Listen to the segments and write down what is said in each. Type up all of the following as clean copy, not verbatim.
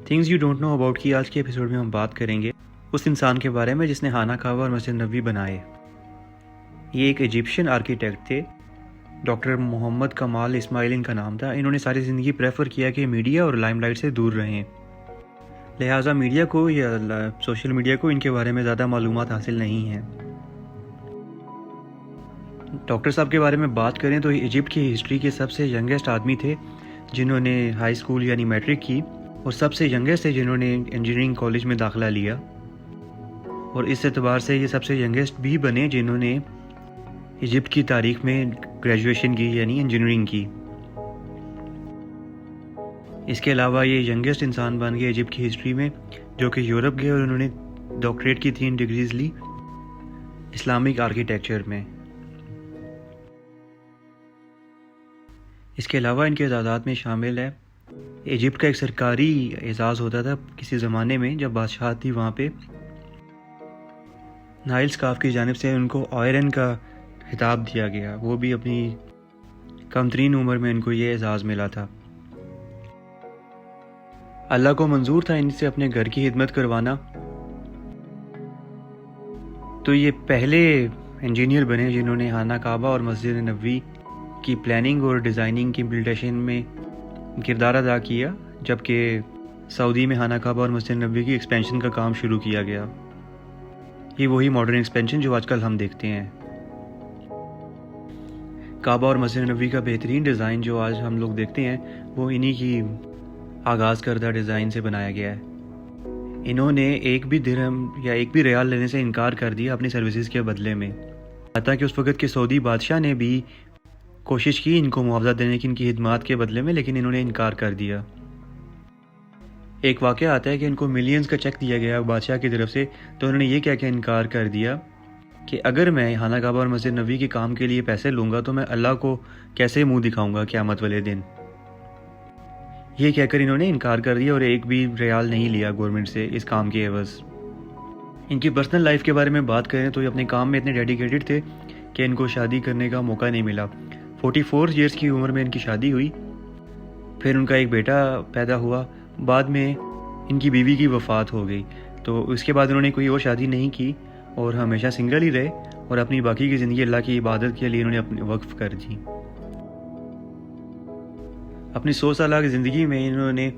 Things you don't know about کی آج کے ایپیسوڈ میں ہم بات کریں گے اس انسان کے بارے میں جس نے خانہ کعبہ اور مسجد نبوی بنائے۔ یہ ایک ایجپشین آرکیٹیکٹ تھے، ڈاکٹر محمد کمال اسماعیل ان کا نام تھا۔ انہوں نے ساری زندگی پریفر کیا کہ میڈیا اور لائم لائٹ سے دور رہیں، لہٰذا میڈیا کو یا سوشل میڈیا کو ان کے بارے میں زیادہ معلومات حاصل نہیں ہیں۔ ڈاکٹر صاحب کے بارے میں بات کریں تو ایجپٹ کی ہسٹری کے سب سے ینگیسٹ آدمی تھے جنہوں نے ہائی اسکول یعنی میٹرک کی، اور سب سے ینگیسٹ تھے جنہوں نے انجینئرنگ کالج میں داخلہ لیا، اور اس اعتبار سے یہ سب سے ینگیسٹ بھی بنے جنہوں نے ایجپٹ کی تاریخ میں گریجویشن کی یعنی انجینئرنگ کی۔ اس کے علاوہ یہ ینگیسٹ انسان بن گئے ایجپٹ کی ہسٹری میں جو کہ یورپ گئے اور انہوں نے ڈاکٹریٹ کی 3 ڈگریز لی اسلامک آرکیٹیکچر میں۔ اس کے علاوہ ان کے اعزازات میں شامل ہے ایجپٹ کا ایک سرکاری اعزاز ہوتا تھا کسی زمانے میں جب بادشاہ تھی وہاں پہ، نائل سکاف کی جانب سے ان کو آئرن کا خطاب دیا گیا، وہ بھی اپنی کم ترین عمر میں ان کو یہ اعزاز ملا تھا۔ اللہ کو منظور تھا ان سے اپنے گھر کی خدمت کروانا، تو یہ پہلے انجینئر بنے جنہوں نے خانہ کعبہ اور مسجد نبوی کی پلاننگ اور ڈیزائننگ کی امپلیمنٹیشن میں کردار ادا کیا، جبکہ سعودی میں خانہ کعبہ اور مسجد نبوی کی ایکسپینشن کا کام شروع کیا گیا۔ یہ وہی ماڈرن ایکسپینشن جو آج کل ہم دیکھتے ہیں۔ کعبہ اور مسجد نبوی کا بہترین ڈیزائن جو آج ہم لوگ دیکھتے ہیں وہ انہی کی آغاز کردہ ڈیزائن سے بنایا گیا ہے۔ انہوں نے ایک بھی درہم یا ایک بھی ریال لینے سے انکار کر دیا اپنی سروسز کے بدلے میں، حتیٰ کہ اس وقت کے سعودی بادشاہ نے بھی کوشش کی ان کو معاوضہ دینے کی ان کی خدمات کے بدلے میں، لیکن انہوں نے انکار کر دیا۔ ایک واقعہ آتا ہے کہ ان کو ملینز کا چیک دیا گیا بادشاہ کی طرف سے، تو انہوں نے یہ کہہ کے انکار کر دیا کہ اگر میں خانہ کعبہ اور مسجد نبوی کے کام کے لیے پیسے لوں گا تو میں اللہ کو کیسے منہ دکھاؤں گا قیامت والے دن۔ یہ کہہ کر انہوں نے انکار کر دیا اور ایک بھی ریال نہیں لیا گورنمنٹ سے اس کام کے عوض۔ ان کی پرسنل لائف کے بارے میں بات کریں تو یہ اپنے کام میں اتنے ڈیڈیکیٹڈ تھے کہ ان کو شادی کرنے کا موقع نہیں ملا۔ 44 ایئرس کی عمر میں ان کی شادی ہوئی، پھر ان کا ایک بیٹا پیدا ہوا، بعد میں ان کی بیوی کی وفات ہو گئی، تو اس کے بعد انہوں نے کوئی اور شادی نہیں کی اور ہمیشہ سنگل ہی رہے، اور اپنی باقی کی زندگی اللہ کی عبادت کے لیے انہوں نے اپنے وقف کر دی۔ اپنی 100 سالہ کی زندگی میں انہوں نے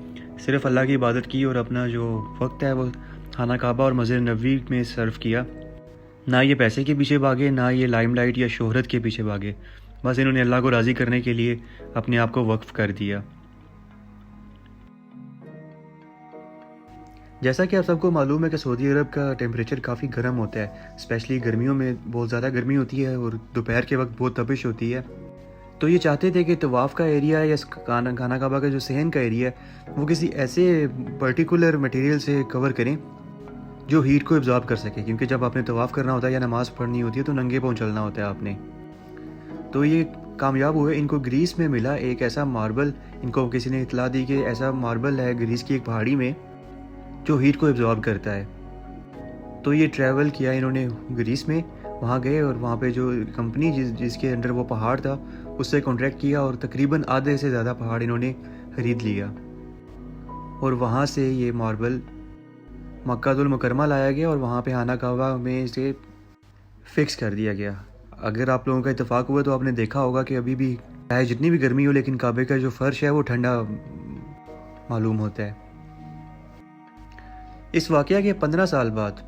صرف اللہ کی عبادت کی اور اپنا جو وقت ہے وہ خانہ کعبہ اور مسجد نبوی میں صرف کیا۔ نہ یہ پیسے کے پیچھے بھاگے، نہ یہ لائم لائٹ یا شہرت کے پیچھے بھاگے، بس انہوں نے اللہ کو راضی کرنے کے لیے اپنے آپ کو وقف کر دیا۔ جیسا کہ آپ سب کو معلوم ہے کہ سعودی عرب کا ٹیمپریچر کافی گرم ہوتا ہے، اسپیشلی گرمیوں میں بہت زیادہ گرمی ہوتی ہے اور دوپہر کے وقت بہت تپش ہوتی ہے، تو یہ چاہتے تھے کہ طواف کا ایریا یا خانہ کعبہ کا جو صحن کا ایریا ہے وہ کسی ایسے پرٹیکولر مٹیریل سے کور کریں جو ہیٹ کو ابزارب کر سکے، کیونکہ جب آپ نے طواف کرنا ہوتا ہے یا نماز پڑھنی ہوتی ہے تو ننگے پاؤں چلنا ہوتا ہے آپ نے۔ تو یہ کامیاب ہوئے، ان کو گریس میں ملا ایک ایسا ماربل، ان کو کسی نے اطلاع دی کہ ایسا ماربل ہے گریس کی ایک پہاڑی میں جو ہیٹ کو ابزارب کرتا ہے۔ تو یہ ٹریول کیا انہوں نے گریس میں، وہاں گئے اور وہاں پہ جو کمپنی جس کے انڈر وہ پہاڑ تھا اس سے کانٹریکٹ کیا، اور تقریباً آدھے سے زیادہ پہاڑ انہوں نے خرید لیا، اور وہاں سے یہ ماربل مکہ المکرمہ لایا گیا اور وہاں پہ خانہ کعبہ میں اسے فکس کر دیا گیا۔ اگر آپ لوگوں کا اتفاق ہوا تو آپ نے دیکھا ہوگا کہ ابھی بھی چاہے جتنی بھی گرمی ہو لیکن کعبے کا جو فرش ہے وہ ٹھنڈا معلوم ہوتا ہے۔ اس واقعہ کے 15 سال بعد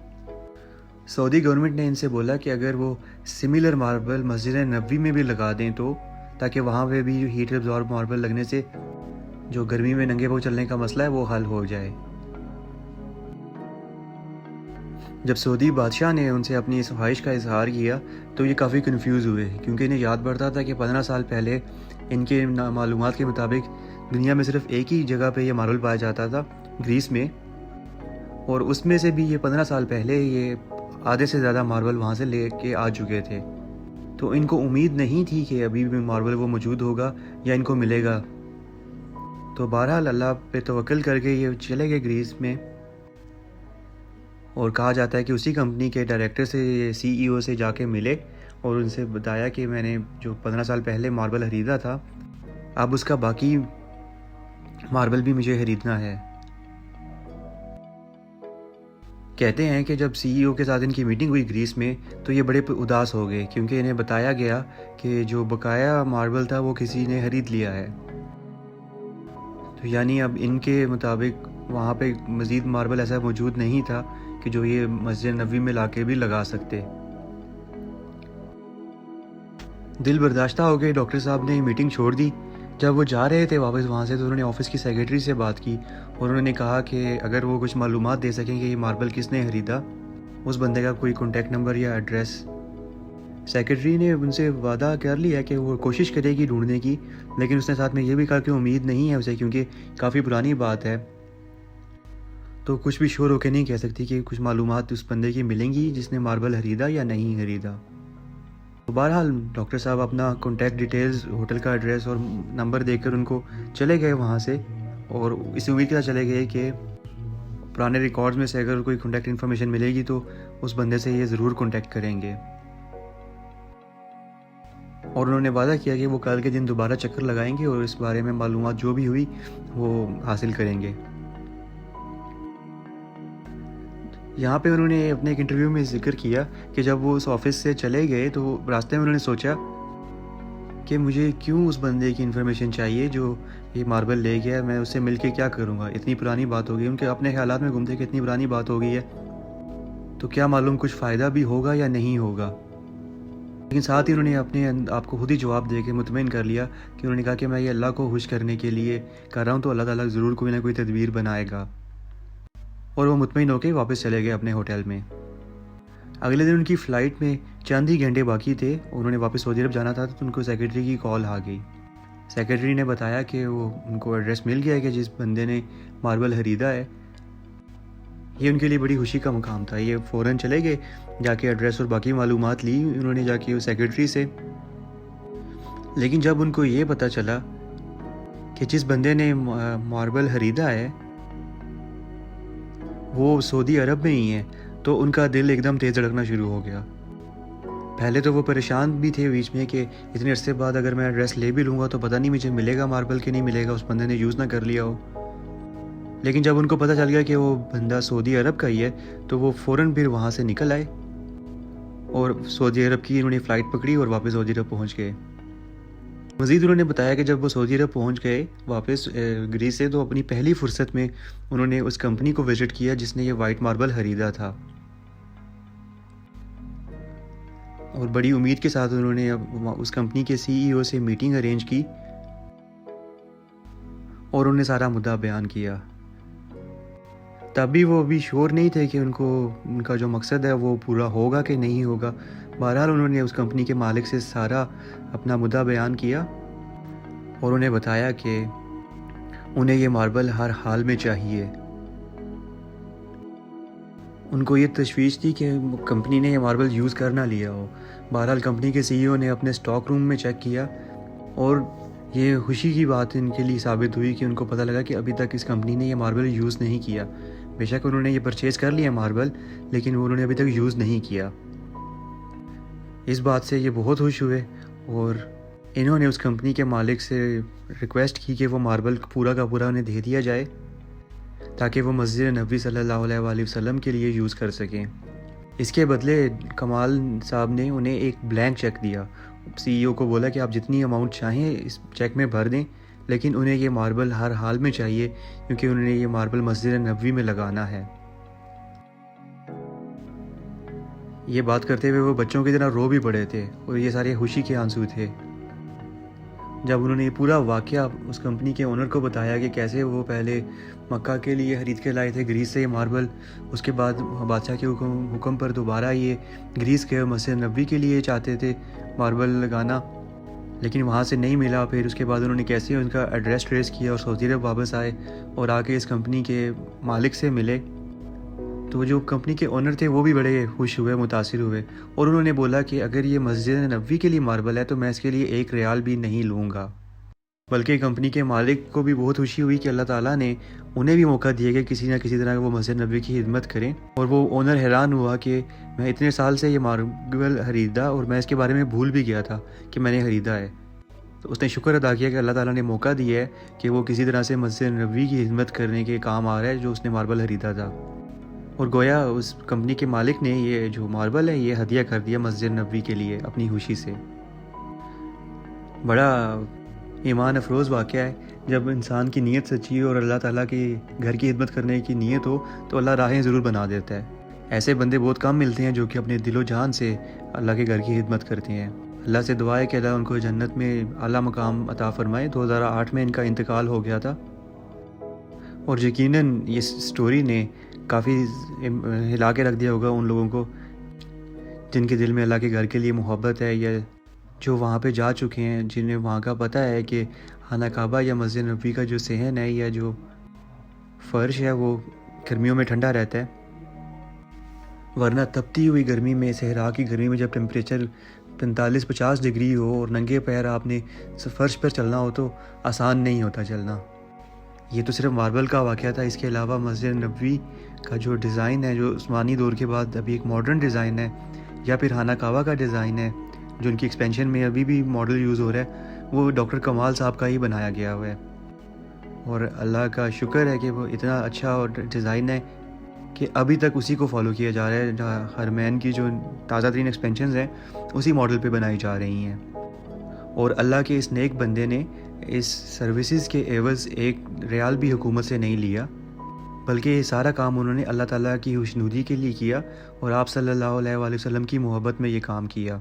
سعودی گورنمنٹ نے ان سے بولا کہ اگر وہ سملر ماربل مسجد نبوی میں بھی لگا دیں تو تاکہ وہاں پہ بھی ہیٹ ابزارب ماربل لگنے سے جو گرمی میں ننگے پاؤں چلنے کا مسئلہ ہے وہ حل ہو جائے۔ جب سعودی بادشاہ نے ان سے اپنی اس خواہش کا اظہار کیا تو یہ کافی کنفیوز ہوئے، کیونکہ انہیں یاد پڑتا تھا کہ 15 سال پہلے ان کے معلومات کے مطابق دنیا میں صرف ایک ہی جگہ پہ یہ ماربل پایا جاتا تھا، گریس میں، اور اس میں سے بھی یہ 15 سال پہلے یہ آدھے سے زیادہ ماربل وہاں سے لے کے آ چکے تھے، تو ان کو امید نہیں تھی کہ ابھی بھی ماربل وہ موجود ہوگا یا ان کو ملے گا۔ تو بہرحال اللہ پہ توکل کر کے یہ چلے گئے گریس میں، اور کہا جاتا ہے کہ اسی کمپنی کے ڈائریکٹر سے CEO سے جا کے ملے اور ان سے بتایا کہ میں نے جو 15 سال پہلے ماربل خریدا تھا اب اس کا باقی ماربل بھی مجھے خریدنا ہے۔ کہتے ہیں کہ جب سی ای او کے ساتھ ان کی میٹنگ ہوئی گریس میں تو یہ بڑے اداس ہو گئے، کیونکہ انہیں بتایا گیا کہ جو بقایا ماربل تھا وہ کسی نے خرید لیا ہے۔ تو یعنی اب ان کے مطابق وہاں پہ مزید ماربل ایسا موجود نہیں تھا کہ جو یہ مسجد نبوی میں لا کے بھی لگا سکتے۔ دل برداشتہ ہو کے ڈاکٹر صاحب نے میٹنگ چھوڑ دی۔ جب وہ جا رہے تھے واپس وہاں سے تو انہوں نے آفس کی سیکرٹری سے بات کی اور انہوں نے کہا کہ اگر وہ کچھ معلومات دے سکیں کہ یہ ماربل کس نے خریدا، اس بندے کا کوئی کانٹیکٹ نمبر یا ایڈریس۔ سیکرٹری نے ان سے وعدہ کر لیا کہ وہ کوشش کرے گی ڈھونڈنے کی، لیکن اس نے ساتھ میں یہ بھی کہا کہ امید نہیں ہے اسے، کیونکہ کافی پرانی بات ہے، تو کچھ بھی شور ہو کے نہیں کہہ سکتی کہ کچھ معلومات اس بندے کی ملیں گی جس نے ماربل خریدا یا نہیں خریدا۔ تو بہرحال ڈاکٹر صاحب اپنا کانٹیکٹ ڈیٹیلز، ہوٹل کا ایڈریس اور نمبر دے کر ان کو چلے گئے وہاں سے، اور اس امید کے ساتھ چلے گئے کہ پرانے ریکارڈز میں سے اگر کوئی کانٹیکٹ انفارمیشن ملے گی تو اس بندے سے یہ ضرور کانٹیکٹ کریں گے۔ اور انہوں نے وعدہ کیا کہ وہ کل کے دن دوبارہ چکر لگائیں گے اور اس بارے میں معلومات جو بھی ہوئی وہ حاصل کریں گے۔ یہاں پہ انہوں نے اپنے ایک انٹرویو میں ذکر کیا کہ جب وہ اس آفس سے چلے گئے تو راستے میں انہوں نے سوچا کہ مجھے کیوں اس بندے کی انفارمیشن چاہیے جو یہ ماربل لے گیا، میں اس سے مل کے کیا کروں گا، اتنی پرانی بات ہو گئی۔ ان کے اپنے خیالات میں گھومتے کہ اتنی پرانی بات ہو گئی ہے تو کیا معلوم کچھ فائدہ بھی ہوگا یا نہیں ہوگا۔ لیکن ساتھ ہی انہوں نے اپنے آپ کو خود ہی جواب دے کے مطمئن کر لیا کہ انہوں نے کہا کہ میں یہ اللہ کو خوش کرنے کے لیے کر رہا ہوں، تو اللہ تعالیٰ ضرور کوئی نہ کوئی تدبیر بنائے گا۔ اور وہ مطمئن ہو کے واپس چلے گئے اپنے ہوٹل میں۔ اگلے دن ان کی فلائٹ میں چند ہی گھنٹے باقی تھے، انہوں نے واپس سعودی عرب جانا تھا، تو ان کو سیکرٹری کی کال آ گئی۔ سیکرٹری نے بتایا کہ وہ ان کو ایڈریس مل گیا ہے کہ جس بندے نے ماربل خریدا ہے۔ یہ ان کے لیے بڑی خوشی کا مقام تھا۔ یہ فوراً چلے گئے، جا کے ایڈریس اور باقی معلومات لی انہوں نے جا کے سیکرٹری سے۔ لیکن جب ان کو یہ پتہ چلا کہ جس بندے نے ماربل خریدا ہے وہ سعودی عرب میں ہی ہے، تو ان کا دل ایک دم تیز دھڑکنا شروع ہو گیا۔ پہلے تو وہ پریشان بھی تھے بیچ میں کہ اتنے عرصے بعد اگر میں ایڈریس لے بھی لوں گا تو پتہ نہیں مجھے ملے گا ماربل کہ نہیں ملے گا، اس بندے نے یوز نہ کر لیا ہو۔ لیکن جب ان کو پتہ چل گیا کہ وہ بندہ سعودی عرب کا ہی ہے تو وہ فوراً پھر وہاں سے نکل آئے اور سعودی عرب کی انہوں نے فلائٹ پکڑی اور واپس سعودی عرب پہنچ گئے۔ مزید انہوں نے بتایا کہ جب وہ سعودی عرب پہنچ گئے واپس گریس سے، تو اپنی پہلی فرصت میں انہوں نے اس کمپنی کو وزٹ کیا جس نے یہ وائٹ ماربل خریدا تھا، اور بڑی امید کے ساتھ انہوں نے اس کمپنی کے سی ای او سے میٹنگ ارینج کی اور انہوں نے سارا مدعا بیان کیا۔ تب بھی وہ ابھی شور نہیں تھے کہ ان کا جو مقصد ہے وہ پورا ہوگا کہ نہیں ہوگا۔ بہرحال انہوں نے اس کمپنی کے مالک سے سارا اپنا مدعا بیان کیا اور انہیں بتایا کہ انہیں یہ ماربل ہر حال میں چاہیے۔ ان کو یہ تشویش تھی کہ کمپنی نے یہ ماربل یوز کر نہ لیا ہو۔ بہرحال کمپنی کے سی ای او نے اپنے سٹاک روم میں چیک کیا اور یہ خوشی کی بات ان کے لیے ثابت ہوئی کہ ان کو پتہ لگا کہ ابھی تک اس کمپنی نے یہ ماربل یوز نہیں کیا۔ بے شک انہوں نے یہ پرچیز کر لیا ماربل، لیکن انہوں نے ابھی تک یوز نہیں کیا۔ اس بات سے یہ بہت خوش ہوئے اور انہوں نے اس کمپنی کے مالک سے ریکویسٹ کی کہ وہ ماربل پورا کا پورا انہیں دے دیا جائے تاکہ وہ مسجد نبوی صلی اللہ علیہ وآلہ وسلم کے لیے یوز کر سکیں۔ اس کے بدلے کمال صاحب نے انہیں ایک بلینک چیک دیا۔ سی ای او کو بولا کہ آپ جتنی اماؤنٹ چاہیں اس چیک میں بھر دیں، لیکن انہیں یہ ماربل ہر حال میں چاہیے کیونکہ انہوں نے یہ ماربل مسجد نبوی میں لگانا ہے۔ یہ بات کرتے ہوئے وہ بچوں کی طرح رو بھی پڑے تھے اور یہ سارے خوشی کے آنسو تھے۔ جب انہوں نے یہ پورا واقعہ اس کمپنی کے اونر کو بتایا کہ کیسے وہ پہلے مکہ کے لیے خرید کے لائے تھے گریس سے یہ ماربل، اس کے بعد بادشاہ کے حکم پر دوبارہ یہ گریس کے مسجد نبوی کے لیے چاہتے تھے ماربل لگانا، لیکن وہاں سے نہیں ملا، پھر اس کے بعد انہوں نے کیسے ان کا ایڈریس ٹریس کیا اور سعودی عرب واپس آئے اور آ کے اس کمپنی کے مالک سے ملے، تو جو کمپنی کے اونر تھے وہ بھی بڑے خوش ہوئے، متاثر ہوئے، اور انہوں نے بولا کہ اگر یہ مسجد نبوی کے لیے ماربل ہے تو میں اس کے لیے 1 ریال بھی نہیں لوں گا۔ بلکہ کمپنی کے مالک کو بھی بہت خوشی ہوئی کہ اللہ تعالیٰ نے انہیں بھی موقع دیا کہ کسی نہ کسی طرح وہ مسجد نبوی کی خدمت کریں، اور وہ اونر حیران ہوا کہ میں اتنے سال سے یہ ماربل خریدا اور میں اس کے بارے میں بھول بھی گیا تھا کہ میں نے خریدا ہے۔ تو اس نے شکر ادا کیا کہ اللہ تعالیٰ نے موقع دیا ہے کہ وہ کسی طرح سے مسجد نبوی کی خدمت کرنے کے کام آ رہا ہے جو اس نے ماربل خریدا تھا۔ اور گویا اس کمپنی کے مالک نے یہ جو ماربل ہے یہ ہدیہ کر دیا مسجد نبوی کے لیے اپنی خوشی سے۔ بڑا ایمان افروز واقعہ ہے، جب انسان کی نیت سچی ہو اور اللہ تعالیٰ کی گھر کی خدمت کرنے کی نیت ہو تو اللہ راہیں ضرور بنا دیتا ہے۔ ایسے بندے بہت کم ملتے ہیں جو کہ اپنے دل و جان سے اللہ کے گھر کی خدمت کرتے ہیں۔ اللہ سے دعا ہے کہ اللہ ان کو جنت میں اعلیٰ مقام عطا فرمائے۔ 2008 میں ان کا انتقال ہو گیا تھا، اور یقیناً اس سٹوری نے کافی ہلا کے رکھ دیا ہوگا ان لوگوں کو جن کے دل میں اللہ کے گھر کے لیے محبت ہے، یا جو وہاں پہ جا چکے ہیں، جنہیں وہاں کا پتہ ہے کہ خانہ کعبہ یا مسجد نبوی کا جو صحن ہے یا جو فرش ہے وہ گرمیوں میں ٹھنڈا رہتا ہے، ورنہ تپتی ہوئی گرمی میں، صحرا کی گرمی میں جب ٹیمپریچر 45-50 ڈگری ہو اور ننگے پیر آپ نے فرش پر چلنا ہو تو آسان نہیں ہوتا چلنا۔ یہ تو صرف ماربل کا واقعہ تھا، اس کے علاوہ مسجد نبوی کا جو ڈیزائن ہے، جو عثمانی دور کے بعد ابھی ایک ماڈرن ڈیزائن ہے، یا پھر خانہ کعبہ کا ڈیزائن ہے جو ان کی ایکسپینشن میں ابھی بھی ماڈل یوز ہو رہا ہے، وہ ڈاکٹر کمال صاحب کا ہی بنایا گیا ہوا ہے۔ اور اللہ کا شکر ہے کہ وہ اتنا اچھا اور ڈیزائن ہے کہ ابھی تک اسی کو فالو کیا جا رہا ہے، جہاں حرمین کی جو تازہ ترین ایکسپینشنز ہیں اسی ماڈل پہ بنائی جا رہی ہیں۔ اور اللہ کے اس نیک بندے نے اس سروسز کے عوض ایک ریال بھی حکومت سے نہیں لیا، بلکہ یہ سارا کام انہوں نے اللہ تعالیٰ کی خوشنودی کے لیے کیا اور آپ صلی اللہ علیہ وآلہ وسلم کی محبت میں یہ کام کیا۔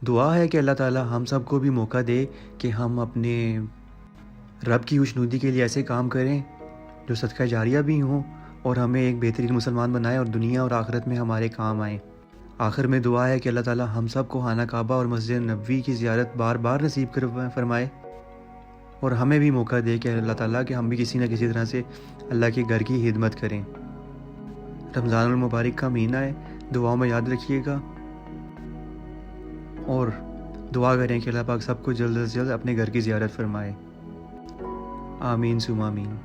دعا ہے کہ اللہ تعالیٰ ہم سب کو بھی موقع دے کہ ہم اپنے رب کی خوشنودی کے لیے ایسے کام کریں جو صدقہ جاریہ بھی ہوں اور ہمیں ایک بہترین مسلمان بنائے اور دنیا اور آخرت میں ہمارے کام آئیں۔ آخر میں دعا ہے کہ اللہ تعالیٰ ہم سب کو خانہ کعبہ اور مسجد نبوی کی زیارت بار بار نصیب فرمائے، اور ہمیں بھی موقع دے کہ اللہ تعالیٰ کہ ہم بھی کسی نہ کسی طرح سے اللہ کے گھر کی خدمت کریں۔ رمضان المبارک کا مہینہ ہے، دعاؤں میں یاد رکھیے گا، اور دعا کریں کہ اللہ پاک سب کو جلد از جلد اپنے گھر کی زیارت فرمائے۔ آمین ثم آمین۔